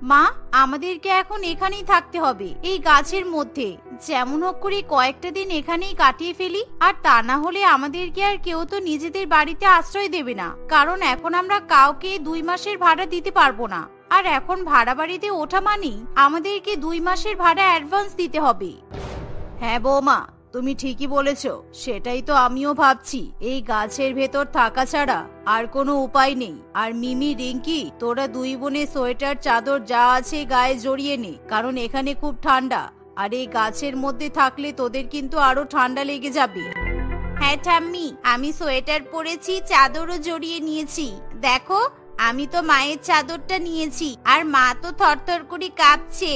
মা, আমাদেরকে এখন এখানেই থাকতে হবে, এই গাছের মধ্যে। যেমন হোক করে কয়েকটা দিন এখানেই কাটিয়ে ফেলি। আর তা না হলে আমাদেরকে আর কেউ তো নিজেদের বাড়িতে আশ্রয় দেবে না, কারণ এখন আমরা কাউকে 2 মাসের ভাড়া দিতে পারবো না। আর এখন ভাড়া বাড়িতে ওঠা মানেই আমাদেরকে 2 মাসের ভাড়া অ্যাডভান্স দিতে হবে। হ্যাঁ বৌমা, তুমি ঠিকই বলেছো, সেটাই তো আমিও ভাবছি। এই গাছের ভেতর থাকা ছাড়া আর কোনো উপায় নেই। আর মিমি, রিঙ্কি, তোরা 2 বোনে সোয়েটার চাদর যা আছে গায়ে জড়িয়ে নে, কারণ এখানে খুব ঠান্ডা। আর এই গাছের মধ্যে থাকলে তোদের কিন্তু আরো ঠান্ডা লেগে যাবে। হ্যাঁ ঠাম্মি, আমি সোয়েটার পরেছি, চাদরও জড়িয়ে নিয়েছি। দেখো, আমি তো মায়ের চাদরটা নিয়েছি, আর মা তো থরথর করে কাঁপছে।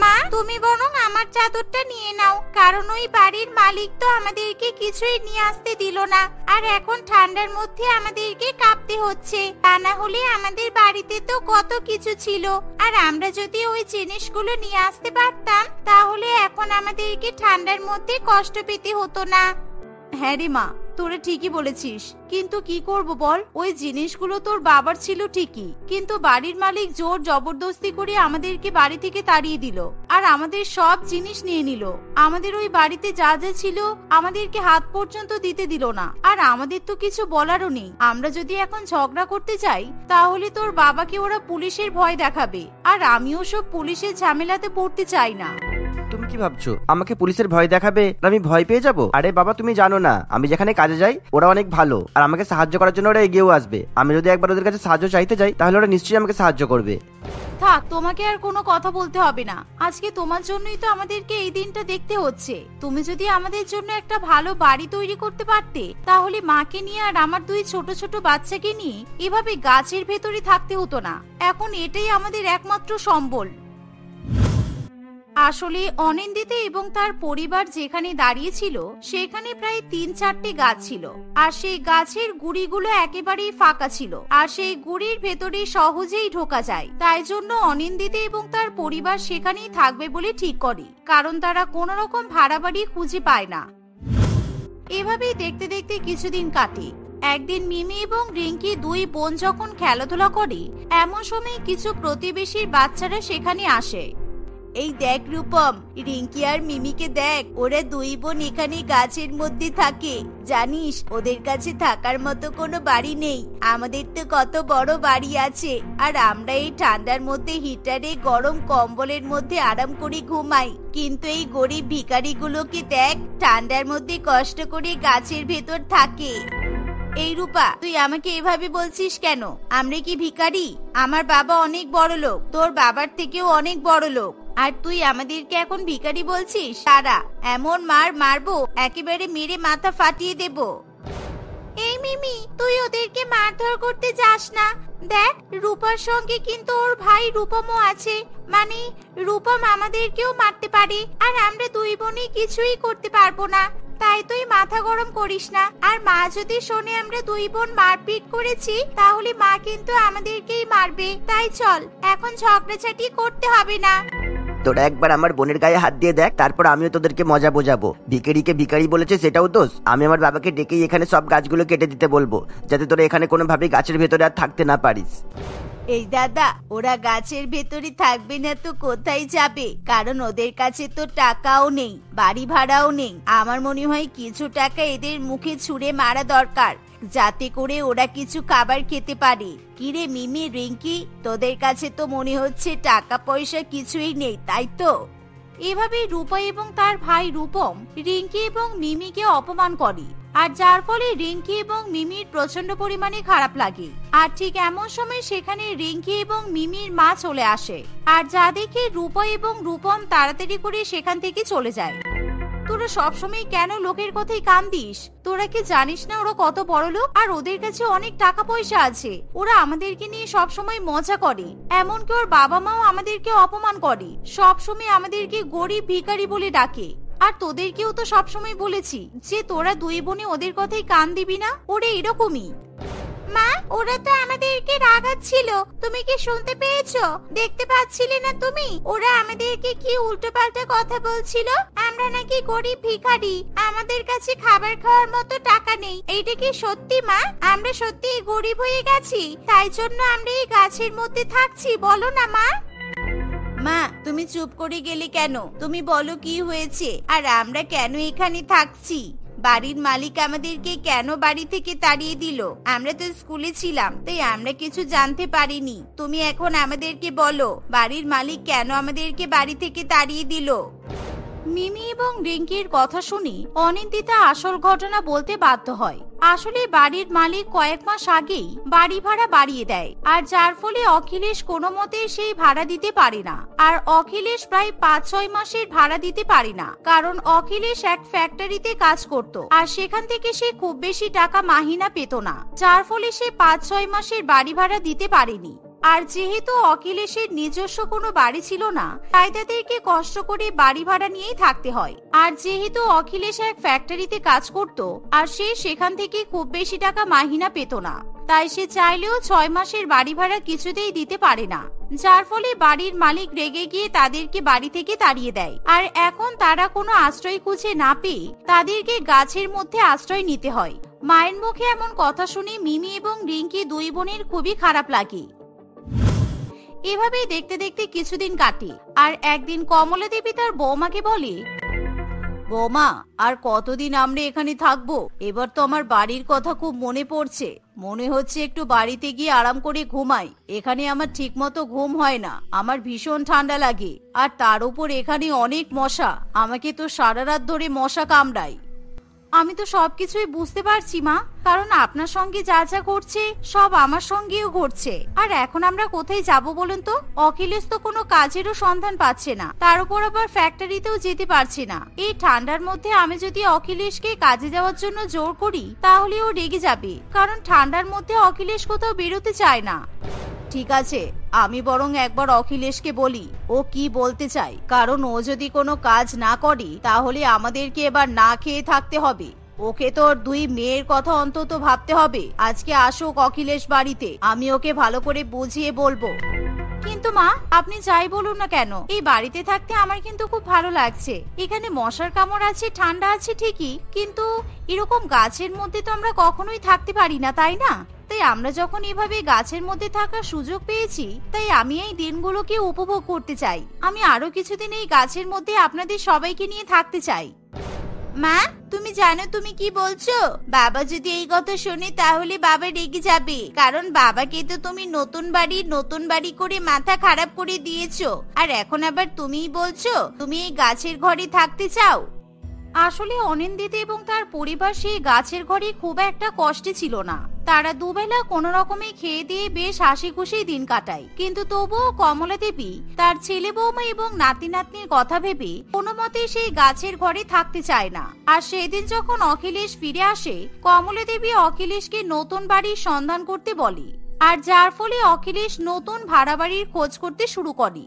মা, তুমি বরং আমার চাদরটা নিয়ে নাও, কারণ ওই বাড়ির মালিক তো আমাদেরকে কিছুই নিয়ে আসতে দিল না। আর এখন ঠান্ডার মধ্যে আমাদেরকে কাঁপতে হচ্ছে। তা না হলে আমাদের বাড়িতে তো কত কিছু ছিল, আর আমরা যদি ওই জিনিসগুলো নিয়ে আসতে পারতাম তাহলে এখন আমাদেরকে ঠান্ডার মধ্যে কষ্ট পেতে হতো না। হ্যাঁ রে মা, তোরা ঠিকই বলেছিস, কিন্তু কি করব বল? ওই জিনিসগুলো তোর বাবার ছিল ঠিকই, কিন্তু বাড়ির মালিক জোর জবরদস্তি করে আমাদেরকে বাড়ি থেকে তাড়িয়ে দিল, আর আমাদের সব জিনিস নিয়ে নিল। আমাদের ওই বাড়িতে যা যা ছিল আমাদেরকে হাত পর্যন্ত দিতে দিল না। আর আমাদের তো কিছু বলারও নেই। আমরা যদি এখন ঝগড়া করতে যাই তাহলে তোর বাবাকে ওরা পুলিশের ভয় দেখাবে, আর আমিও সব পুলিশের ঝামেলাতে পড়তে চাই না। তুমি কি ভাবছো আমাকে পুলিশের ভয় দেখাবে আমি ভয় পেয়ে যাব? আরে বাবা, তুমি জানো না আমি যেখানে কাজে যাই ওরা অনেক ভালো, আর আমাকে সাহায্য করার জন্য ওরা এগিয়েও আসবে। আমি যদি একবার ওদের কাছে সাহায্য চাইতে যাই তাহলে ওরা নিশ্চয়ই আমাকে সাহায্য করবে। থাক, তোমাকে আর কোনো কথা বলতে হবে না। আজকে তোমার জন্যই তো আমাদেরকে এই দিনটা দেখতে হচ্ছে। তুমি যদি আমাদের জন্য একটা ভালো বাড়ি তৈরি করতে পারতে তাহলে মাকে নিয়ে আর আমার 2 ছোট ছোট বাচ্চাকে নিয়ে এভাবে গাছের ভেতরে থাকতে হতো না। এখন এটাই আমাদের একমাত্র সম্বল। আসলে অনিন্দিতা এবং তার পরিবার যেখানে দাঁড়িয়ে ছিল সেখানে প্রায় 3-4টে গাছ ছিল, আর সেই গাছের গুড়িগুলো একেবারেই ফাঁকা ছিল, আর সেই গুড়ির ভেতরে সহজেই ঢোকা যায়। তাই জন্য অনিন্দিতা এবং তার পরিবার সেখানেই থাকবে বলে ঠিক করে, কারণ তারা কোনো রকম ভাড়া বাড়ি খুঁজে পায় না। এভাবেই দেখতে দেখতে কিছুদিন কাটে। একদিন মিমি এবং রিঙ্কি 2 বোন যখন খেলাধুলা করে এমন সময় কিছু প্রতিবেশীর বাচ্চারা সেখানে আসে। এই দেখ রূপম, রিঙ্কি আর মিমিকে দেখ, ওরা 2 বোন এখানে গাছের মধ্যে থাকে। জানিস ওদের কাছে থাকার মতো কোনো বাড়ি নেই, আমাদের তো কত বড় বাড়ি আছে। আর আমরা এই ঠান্ডার মধ্যে হিটারে গরম কম্বলের মধ্যে আরাম করে ঘুমাই, কিন্তু এই গরিব ভিখারিগুলোকে দেখ ঠান্ডার মধ্যে কষ্ট করে গাছের ভেতর থাকে। এই রূপা, তুই আমাকে এভাবে বলছিস কেন? আমরা কি ভিখারি? আমার বাবা অনেক বড় লোক, তোর বাবার থেকেও অনেক বড় লোক, আর তুই আমাদেরকে এখন ভিখারি বলছিস? তারা এমন মারবো একেবারে মেরে মাথা ফাটিয়ে দেব। এই মিমি, তুই ওদেরকে মারধর করতে যাস না। দেখ, রূপার সঙ্গে কিন্তু ওর ভাই রূপমও আছে, মানে রূপম আমাদেরকেও মারতে পারে, আর আমরা 2 বোনই কিছুই করতে পারবো না। তাই তুই মাথা গরম করিস না। আর মা যদি শোনে আমরা 2 বোন মারপিট করেছি তাহলে মা কিন্তু আমাদেরকেই মারবে। তাই চল, এখন ঝগড়াঝাটি করতে হবে না। তোরা একবার আমার বোনের গায়ে হাত দিয়ে দেখ, তারপর আমিও তোদেরকে মজা বোঝাবো। ভিখারিকে ভিখারি বলেছে সেটাও দোষ। আমি আমার বাবাকে ডেকেই এখানে সব গাছগুলো কেটে দিতে বলবো, যাতে তোরা এখানে কোনোভাবেই গাছের ভেতরে আর থাকতে না পারিস। এই দাদা, ওরা গাছের ভেতরে থাকবে না তো কোথায় যাবে? কারণ ওদের কাছে তো টাকাও নেই, বাড়ি ভাড়াও নেই। আমার মনে হয় কিছু টাকা এদের মুখে ছুঁড়ে মারা দরকার, যাতে করে ওরা কিছু খাবার খেতে পারে। কিরে মিমি, রিঙ্কি, তোদের কাছে তো মনে হচ্ছে টাকা পয়সা কিছুই নেই, তাই তো? এভাবে রূপা এবং তার ভাই রূপম রিঙ্কি এবং মিমিকে অপমান করে, আর যার ফলে রিঙ্কি এবং মিমির প্রচন্ড পরিমাণে খারাপ লাগে। আর ঠিক এমন সময় সেখানে রিঙ্কি এবং মিমির মা চলে আসে, আর যা দেখে রূপা এবং রূপম তাড়াতাড়ি করে সেখান থেকে চলে যায়। তোরা সবসময় কেন লোকের কথাই কান দিস? তোরা কি জানিস না ওরা কত বড় লোক, আর ওদের কাছে অনেক টাকা পয়সা আছে? ওরা আমাদেরকে নিয়ে সবসময় মজা করে, এমনকি ওর বাবা মাও আমাদেরকে অপমান করে, সবসময় আমাদেরকে গরিব ভিখারি বলে ডাকে। আর তোদেরকেও তো সবসময় বলেছি যে তোরা 2 বোনে ওদের কথাই কান দিবি না, ওরা এরকমই। মা, ওরা তো আমাদেরকে রাগাচ্ছিল, তুমি কি শুনতে পেয়েছো? দেখতে পাচ্ছিলে না তুমি? ওরা আমাদেরকে কি উল্টোপাল্টা কথা বলছিল, আমরা নাকি গরিব ভিখারি, আমাদের কাছে খাবার খাওয়ার মতো টাকা নেই। এইটা কি সত্যি মা? আমরা সত্যি গরিব হয়ে গেছি, তাই জন্য আমরা এই গাছের মধ্যে থাকছি, বলো না মা? মা তুমি চুপ করে গেলে কেন? তুমি বলো কি হয়েছে, আর আমরা কেন এখানে থাকছি? বাড়ির মালিক আমাদেরকে কেন বাড়ি থেকে তাড়িয়ে দিল? আমরা তো স্কুলে ছিলাম, তাই আমরা কিছু জানতে পারিনি। তুমি এখন আমাদেরকে বলো, বাড়ির মালিক কেন আমাদেরকে বাড়ি থেকে তাড়িয়ে দিল? মিমি এবং রিঙ্কির কথা শুনি অনিন্দিতা আসল ঘটনা বলতে বাধ্য হয়। আসলে বাড়ির মালিক কয়েক মাস আগেই বাড়ি ভাড়া বাড়িয়ে দেয়, আর যার ফলে অখিলেশ কোনো মতে সেই ভাড়া দিতে পারে না। আর অখিলেশ প্রায় 5-6 মাসের ভাড়া দিতে পারে না, কারণ অখিলেশ এক ফ্যাক্টরিতে কাজ করত, আর সেখান থেকে সে খুব বেশি টাকা মাহিনা পেত না, যার ফলে সে 5-6 মাসের বাড়ি ভাড়া দিতে পারেনি। আর যেহেতু অখিলেশের নিজস্ব কোনো বাড়ি ছিল না, তাই তাদেরকে কষ্ট করে বাড়ি ভাড়া নিয়েই থাকতে হয়। আর যেহেতু অখিলেশ এক ফ্যাক্টরিতে কাজ করত, আর সে সেখান থেকে খুব বেশি টাকা মাহিনা পেত না, তাই সে চাইলেও 6 মাসের বাড়ি ভাড়া কিছুতেই দিতে পারে না, যার ফলে বাড়ির মালিক রেগে গিয়ে তাদেরকে বাড়ি থেকে তাড়িয়ে দেয়। আর এখন তারা কোনো আশ্রয় খুঁজে না পেয়ে তাদেরকে গাছের মধ্যে আশ্রয় নিতে হয়। মায়ের মুখে এমন কথা শুনে মিমি এবং রিঙ্কি দুই বোনের খুবই খারাপ লাগে। এভাবেই দেখতে দেখতে কিছুদিন কাটে, আর একদিন কমলা দেবী তার বৌমাকে বলে, বৌমা আর কতদিন আমরা এখানে থাকবো? এবার তো আমার বাড়ির কথা খুব মনে পড়ছে। মনে হচ্ছে একটু বাড়িতে গিয়ে আরাম করে ঘুমাই। এখানে আমার ঠিক মতো ঘুম হয় না, আমার ভীষণ ঠান্ডা লাগে, আর তার উপর এখানে অনেক মশা, আমাকে তো সারা রাত ধরে মশা কামড়ায়। আমি তো সবকিছুই বুঝতে পারছি মা, কারণ আপনার সঙ্গে যা যা ঘটছে সব আমার সঙ্গেও ঘটছে। আর এখন আমরা কোথায় যাব বলুন তো? অখিলেশ তো কোনো কাজেরও সন্ধান পাচ্ছে না, তার উপর আবার ফ্যাক্টরিতেও যেতে পারছে না। এই ঠান্ডার মধ্যে আমি যদি অখিলেশকে কাজে যাওয়ার জন্য জোর করি, তাহলে ও রেগে যাবে, কারণ ঠান্ডার মধ্যে অখিলেশ কোথাও বেরোতে চায় না। ঠিক আছে, আমি বরং একবার অখিলেশকে বলি ও কি বলতে চায়, কারণ ও যদি কোনো কাজ না করে তাহলে আমাদেরকে এবার না খেয়ে থাকতে হবে। ওকে তোর 2 মেয়ের কথা অন্তত ভাবতে হবে। আজকে আসুক অখিলেশ বাড়িতে, আমি ওকে ভালো করে বুঝিয়ে বলবো। কিন্তু মা, আপনি যাই বলুন না কেন, এই বাড়িতে থাকতে আমার কিন্তু খুব ভালো লাগছে। এখানে মশার কামড় আছে, ঠান্ডা আছে ঠিকই, কিন্তু এরকম গাছের মধ্যে তো আমরা কখনোই থাকতে পারি না, তাই না? তাই আমরা যখন এভাবে গাছের মধ্যে থাকার সুযোগ পেয়েছি, তাই আমি এই দিনগুলোকে উপভোগ করতে চাই। আমি আরো কিছুদিন এই গাছের মধ্যে আপনাদের সবাইকে নিয়ে থাকতে চাই। মা, তুমি জানো তুমি কি বলছো? বাবা যদি এই কথা শোনে তাহলে বাবা রেগে যাবে, কারণ বাবাকে তো তুমি নতুন বাড়ি করে মাথা খারাপ করে দিয়েছো, আর এখন আবার তুমিই বলছো তুমি এই গাছের ঘরে থাকতে চাও। আসলে অনিন্দিতা এবং তার পরিবার সেই গাছের ঘরে খুব একটা কষ্টে ছিল না। তারা দুবেলা কোনো রকমে খেয়ে দিয়ে বেশ হাসি খুশি দিন কাটায়, কিন্তু তবুও কমলা দেবী তার ছেলে বৌমা এবং নাতি নাতনির কথা ভেবে কোনো মতে সেই গাছের ঘরে থাকতে চায় না। আর সেদিন যখন অখিলেশ ফিরে আসে, কমলা দেবী অখিলেশকে নতুন বাড়ির সন্ধান করতে বলে, আর যার ফলে অখিলেশ নতুন ভাড়া বাড়ির খোঁজ করতে শুরু করে।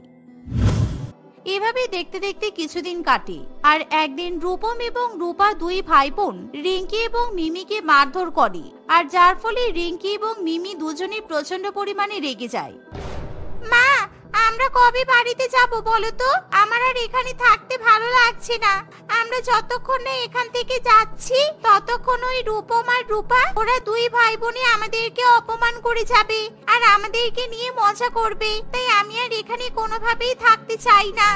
এভাবে দেখতে দেখতে কিছুদিন কাটে, আর একদিন রূপম এবং রূপা 2 ভাই বোন রিঙ্কি এবং মিমিকে মারধর করে, আর যার ফলে রিঙ্কি এবং মিমি দুজনেই প্রচন্ড পরিমাণে রেগে যায়। মা, আমরা কবে বাড়িতে যাব বলো তো? আমার আর এখানে থাকতে ভালো লাগছে না। আমরা যতক্ষণ না এখান থেকে যাচ্ছি ততক্ষণ ওই রূপম আর রূপা ওরা 2 ভাই বোনে আমাদেরকে অপমান করে যাবে, আর আমাদেরকে নিয়ে মজা করবে। তাই আমি আর এখানে কোনোভাবেই থাকতে চাই না।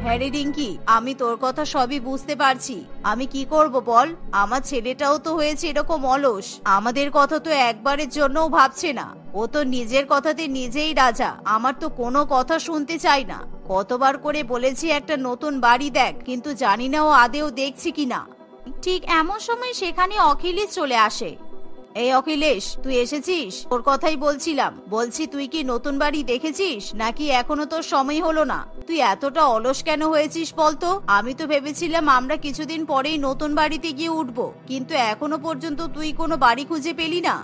হ্যাঁ রে রিঙ্কি, আমি তোর কথা সবই বুঝতে পারছি। আমি কি করব বল? আমার ছেলেটাও তো হয়েছে এরকম অলস, আমাদের কথা তো একবারের জন্যও ভাবছে না। ও তো নিজের কথাতে নিজেই রাজা, আমার তো কোনো কথা শুনতে চাই না। কতবার করে বলেছি একটা নতুন বাড়ি দেখ, কিন্তু জানি না ও আদেও দেখছি কিনা। ঠিক এমন সময় সেখানে অখিলেশ চলে আসে। এই অখিলেশ, তুই এসেছিস? ওর কথাই বলছিলাম। বলছি, তুই কি নতুন বাড়ি দেখেছিস নাকি এখনো তোর সময় হলো না? তুই এতটা অলস কেন হয়েছিস বলতো? আমি তো ভেবেছিলাম আমরা কিছুদিন পরেই নতুন বাড়িতে গিয়ে উঠবো, কিন্তু এখনো পর্যন্ত তুই কোনো বাড়ি খুঁজে পেলি না।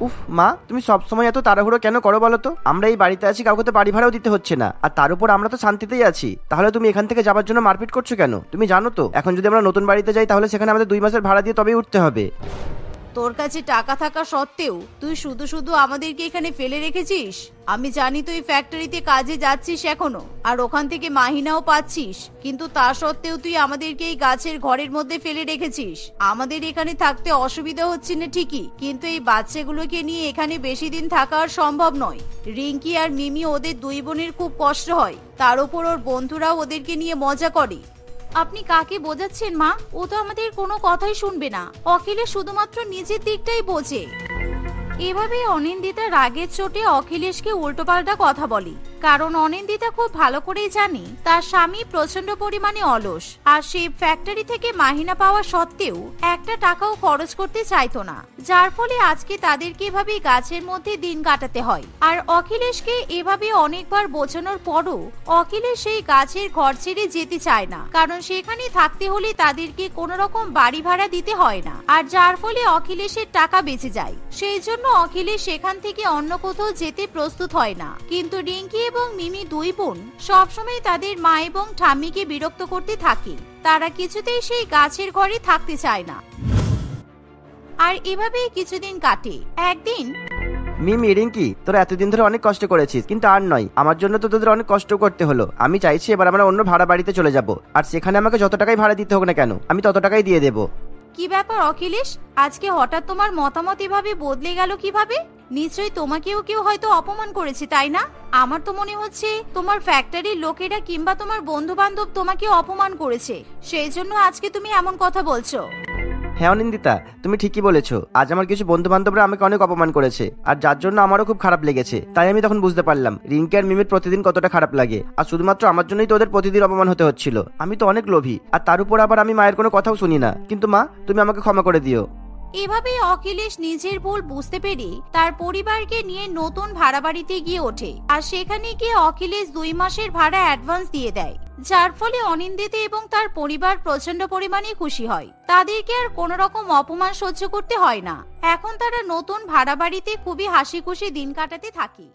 উফ মা, তুমি সবসময় এত তাড়াহুড়ো কেন করো বলো তো? আমরা এই বাড়িতে আছি, কাউকে তো বাড়ি ভাড়াও দিতে হচ্ছে না, আর তার উপর আমরা তো শান্তিতেই আছি। তাহলে তুমি এখান থেকে যাবার জন্য মারপিট করছো কেন? তুমি জানো তো এখন যদি আমরা নতুন বাড়িতে যাই তাহলে সেখানে আমাদের 2 মাসের ভাড়া দিয়ে তবেই উঠতে হবে। তোর কাছে টাকা থাকা সত্ত্বেও তুই শুধু শুধু আমাদেরকে এখানে ফেলে রেখেছিস। আমি জানি তুই ফ্যাক্টরিতে কাজে যাচ্ছিস এখনো, আর ওখান থেকে মাহিনাও পাচ্ছিস, কিন্তু তা সত্ত্বেও তুই আমাদেরকে এই গাছের ঘরের মধ্যে ফেলে রেখেছিস। আমাদের এখানে থাকতে অসুবিধা হচ্ছে না ঠিকই, কিন্তু এই বাচ্চাগুলোকে নিয়ে এখানে বেশি দিন থাকা আর সম্ভব নয়। রিঙ্কি আর মিমি ওদের দুই বোনের খুব কষ্ট হয়, তার উপর ওর বন্ধুরাও ওদেরকে নিয়ে মজা করে। আপনি কাকে বোঝাচ্ছেন মা? ও তো আমাদের কোনো কথাই শুনবে না। অখিলেশ শুধুমাত্র নিজের দিকটাই বোঝে। এভাবে অনিন্দিতা রাগের চোটে অখিলেশকে উল্টোপাল্টা কথা বলে, কারণ অনিন্দিতা খুব ভালো করেই জানে তার স্বামী প্রচন্ড পরিমাণে অলস, আর সে ফ্যাক্টরি থেকে মাহিনা পাওয়া সত্ত্বেও একটা টাকাও খরচ করতে চাইতো না, যার ফলে আজকে তাদেরকে এভাবে গাছের মধ্যে দিন কাটাতে হয়। আর অখিলেশকে এভাবে অনেকবার বোঝানোর পরও অখিলেশ সেই গাছের ঘর ছেড়ে যেতে চায় না, কারণ সেখানে থাকতে হলে তাদেরকে কোনো রকম বাড়ি ভাড়া দিতে হয় না, আর যার ফলে অখিলেশের টাকা বেঁচে যায়। সেই জন্য অখিলেশ সেখান থেকে অন্য কোথাও যেতে প্রস্তুত হয় না। কিন্তু রিঙ্কি এবং মিমি দুই বোন সবসময় তাদের মা এবং ঠাম্মিকে বিরক্ত করতে থাকে, তারা কিছুতেই সেই গাছের ঘরে থাকতে চায় না। আর এভাবেই কিছুদিন কাটে। একদিন মিমি, রিঙ্কি, তোরা এতদিন ধরে অনেক কষ্ট করেছিস, কিন্তু আর নয়, আমার জন্য তো তোদের অনেক কষ্ট করতে হলো। আমি চাইছি এবার আমরা অন্য ভাড়া বাড়িতে চলে যাব, আর সেখানে আমাকে যত টাকাই ভাড়া দিতে হোক না কেন, আমি তত টাকাই দিয়ে দেবো। কি ব্যাপার অখিলেশ, আজকে হঠাৎ তোমার মতামত এভাবে বদলে গেল কিভাবে? নিশ্চয়ই তোমাকেও কেউ হয়তো অপমান করেছে, তাই না? আমার তো মনে হচ্ছে তোমার ফ্যাক্টরির লোকেরা কিংবা তোমার বন্ধু বান্ধব তোমাকে অপমান করেছে, সেই জন্য আজকে তুমি এমন কথা বলছো। হ্যাঁ অনিন্দিতা, তুমি ঠিকই বলেছো। আজ আমার কিছু বন্ধু বান্ধবরা আমাকে অনেক অপমান করেছে, আর যার জন্য আমারও খুব খারাপ লেগেছে। তাই আমি তখন বুঝতে পারলাম রিঙ্কি আর মিমির প্রতিদিন কতটা খারাপ লাগে, আর শুধুমাত্র আমার জন্যই তো ওদের প্রতিদিন অপমান হতে হচ্ছিল। আমি তো অনেক লোভী, আর তার উপর আবার আমি মায়ের কোনো কথাও শুনি না। কিন্তু মা, তুমি আমাকে ক্ষমা করে দিও। এভাবে অখিলেশ নিজের ভুল বুঝতে পেরে তার পরিবারকে নিয়ে নতুন ভাড়া বাড়িতে গিয়ে ওঠে, আর সেখানে গিয়ে অখিলেশ 2 মাসের ভাড়া অ্যাডভান্স দিয়ে দেয়, যার ফলে অনিন্দিতা এবং তার পরিবার প্রচন্ড পরিমাণে খুশি হয়। তাদেরকে আর কোনো রকম অপমান সহ্য করতে হয় না। এখন তারা নতুন ভাড়া বাড়িতে খুবই হাসি খুশি দিন কাটাতে থাকে।